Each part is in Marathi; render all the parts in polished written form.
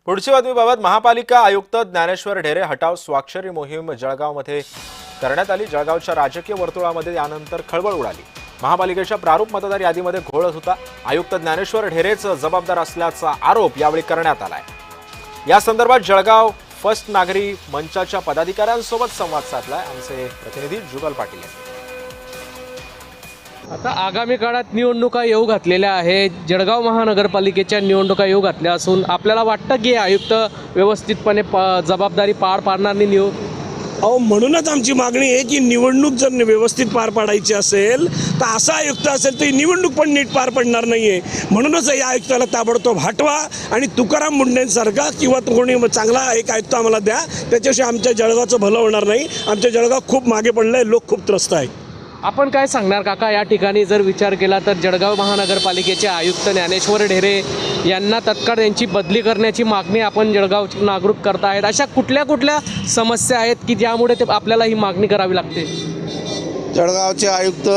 पुढची बातमीबाबत महापालिका आयुक्त ज्ञानेश्वर ढेरे हटाव स्वाक्षरी मोहीम जळगावमध्ये करण्यात आली। जळगावच्या राजकीय वर्तुळामध्ये यानंतर खळबळ उडाली। महापालिकेच्या प्रारूप मतदार यादीमध्ये घोळ होता। आयुक्त ज्ञानेश्वर ढेरेच जबाबदार असल्याचा आरोप यावेळी करण्यात आलाय। या संदर्भात जळगाव फर्स्ट नागरी मंचाच्या पदाधिकाऱ्यांसोबत संवाद साधलाय आमचे प्रतिनिधी जुगल पाटील यांनी। आता आगामी काळात निवडणुका येऊ घातलेल्या आहेत। जळगाव महानगरपालिकेच्या निवडणुका येऊ घातल्या असून आपल्याला वाटतं की आयुक्त व्यवस्थितपणे जबाबदारी पार पाडणार नाही म्हणूनच आमची मागणी आहे की निवडणूक जर व्यवस्थित पार पाडायची असेल तर असा आयुक्त असेल तर निवडणूक पण नीट पार पडणार नाहीये। म्हणूनच या आयुक्ताला ताबडतोब हटवा आणि तुकाराम मुंडेंसारखा किंवा कोणी चांगला एक आयुक्त आम्हाला द्या, त्याच्याशिवाय आमच्या जळगावचं भलं होणार नाही। आमच्या जळगाव खूप मागे पडलंय, लोक खूप त्रस्त आहेत। आपण काय सांगणार काका, या ठिकाणी जर विचार केला तर जळगाव महानगरपालिकेचे आयुक्त ज्ञानेश्वर ढेरे यांना तत्काळ यांची बदली करण्याची मागणी आपण जळगावचे नागरिक करत आहेत। अशा कुठल्या समस्या आहेत की ज्यामुळे ते आपल्याला ही मागणी करावी लागते? जळगावचे आयुक्त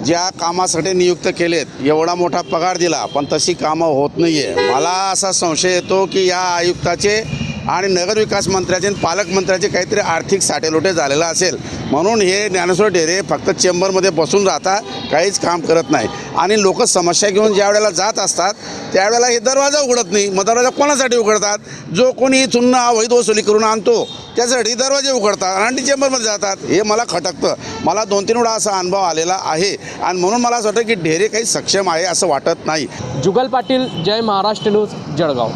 ज्या कामासाठी नियुक्त केलेत, एवढा मोठा पगार दिला पण तशी कामं होत नाही आहे। मला असा संशय येतो की या आयुक्ताचे आणि नगरविकास मंत्र्याचे आणि पालकमंत्र्याचे काहीतरी आर्थिक साटेलोटे झालेला असेल, म्हणून हे ज्ञानेश्वर ढेरे फक्त चेंबरमध्ये बसून राहतात, काहीच काम करत नाही। आणि लोक समस्या घेऊन ज्या वेळेला जात असतात त्यावेळेला हे दरवाजा उघडत नाही। मग दरवाजा कोणासाठी उघडतात? जो कोणी चुन्न अवैध वसुली करून आणतो त्यासाठी दरवाजे उघडतात आणि चेंबरमध्ये जातात। हे मला खटकतं। मला 2-3 वेळा असा अनुभव आलेला आहे आणि म्हणून मला असं वाटतं की ढेरे काही सक्षम आहे असं वाटत नाही। जुगल पाटील, जय महाराष्ट्र न्यूज, जळगाव।